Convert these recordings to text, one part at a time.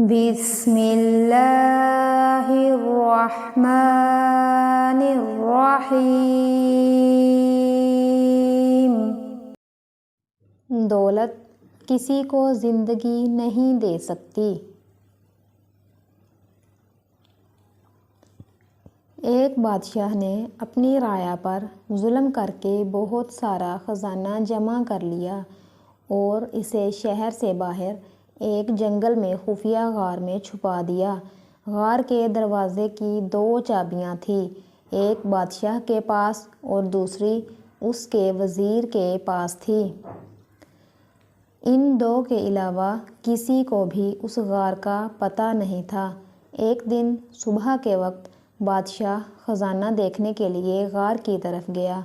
بسم اللہ الرحمن الرحیم۔ دولت کسی کو زندگی نہیں دے سکتی۔ ایک بادشاہ نے اپنی رعایا پر ظلم کر کے بہت سارا خزانہ جمع کر لیا اور اسے شہر سے باہر ایک جنگل میں خفیہ غار میں چھپا دیا۔ غار کے دروازے کی 2 چابیاں تھیں، ایک بادشاہ کے پاس اور دوسری اس کے وزیر کے پاس تھی۔ ان 2 کے علاوہ کسی کو بھی اس غار کا پتہ نہیں تھا۔ ایک دن صبح کے وقت بادشاہ خزانہ دیکھنے کے لیے غار کی طرف گیا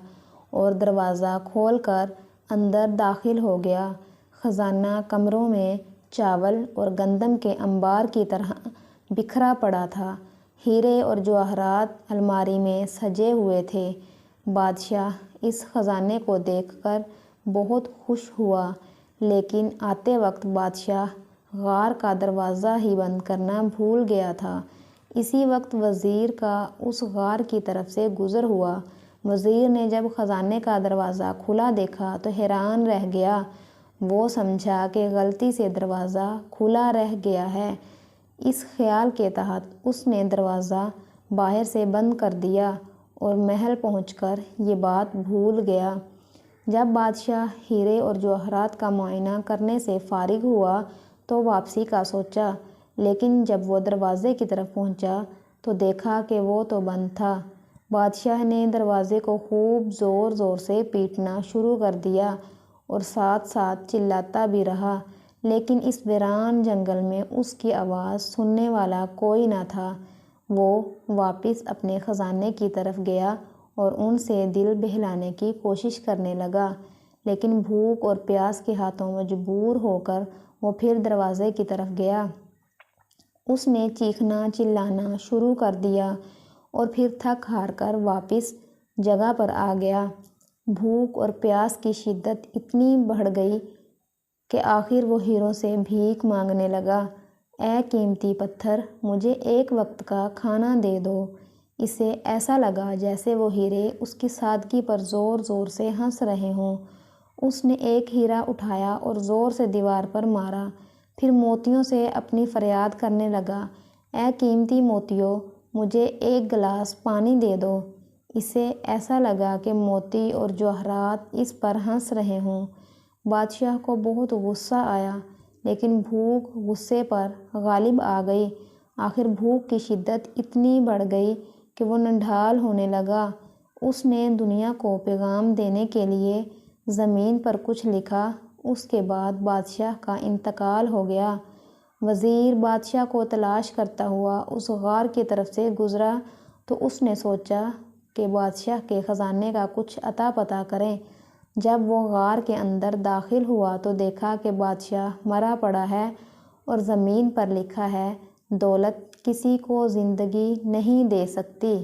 اور دروازہ کھول کر اندر داخل ہو گیا۔ خزانہ کمروں میں چاول اور گندم کے انبار کی طرح بکھرا پڑا تھا۔ ہیرے اور جواہرات الماری میں سجے ہوئے تھے۔ بادشاہ اس خزانے کو دیکھ کر بہت خوش ہوا، لیکن آتے وقت بادشاہ غار کا دروازہ ہی بند کرنا بھول گیا تھا۔ اسی وقت وزیر کا اس غار کی طرف سے گزر ہوا۔ وزیر نے جب خزانے کا دروازہ کھلا دیکھا تو حیران رہ گیا۔ وہ سمجھا کہ غلطی سے دروازہ کھلا رہ گیا ہے۔ اس خیال کے تحت اس نے دروازہ باہر سے بند کر دیا اور محل پہنچ کر یہ بات بھول گیا۔ جب بادشاہ ہیرے اور جواہرات کا معائنہ کرنے سے فارغ ہوا تو واپسی کا سوچا، لیکن جب وہ دروازے کی طرف پہنچا تو دیکھا کہ وہ تو بند تھا۔ بادشاہ نے دروازے کو خوب زور زور سے پیٹنا شروع کر دیا اور ساتھ ساتھ چلاتا بھی رہا، لیکن اس ویران جنگل میں اس کی آواز سننے والا کوئی نہ تھا۔ وہ واپس اپنے خزانے کی طرف گیا اور ان سے دل بہلانے کی کوشش کرنے لگا، لیکن بھوک اور پیاس کے ہاتھوں مجبور ہو کر وہ پھر دروازے کی طرف گیا۔ اس نے چیخنا چلانا شروع کر دیا اور پھر تھک ہار کر واپس جگہ پر آ گیا۔ بھوک اور پیاس کی شدت اتنی بڑھ گئی کہ آخر وہ ہیروں سے بھیک مانگنے لگا۔ اے قیمتی پتھر، مجھے ایک وقت کا کھانا دے دو۔ اسے ایسا لگا جیسے وہ ہیرے اس کی سادگی پر زور زور سے ہنس رہے ہوں۔ اس نے ایک ہیرا اٹھایا اور زور سے دیوار پر مارا، پھر موتیوں سے اپنی فریاد کرنے لگا، اے قیمتی موتیوں، مجھے ایک گلاس پانی دے دو۔ اسے ایسا لگا کہ موتی اور جواہرات اس پر ہنس رہے ہوں۔ بادشاہ کو بہت غصہ آیا، لیکن بھوک غصے پر غالب آ گئی۔ آخر بھوک کی شدت اتنی بڑھ گئی کہ وہ نڈھال ہونے لگا۔ اس نے دنیا کو پیغام دینے کے لیے زمین پر کچھ لکھا۔ اس کے بعد بادشاہ کا انتقال ہو گیا۔ وزیر بادشاہ کو تلاش کرتا ہوا اس غار کی طرف سے گزرا تو اس نے سوچا کہ بادشاہ کے خزانے کا کچھ اتہ پتہ کریں۔ جب وہ غار کے اندر داخل ہوا تو دیکھا کہ بادشاہ مرا پڑا ہے اور زمین پر لکھا ہے، دولت کسی کو زندگی نہیں دے سکتی۔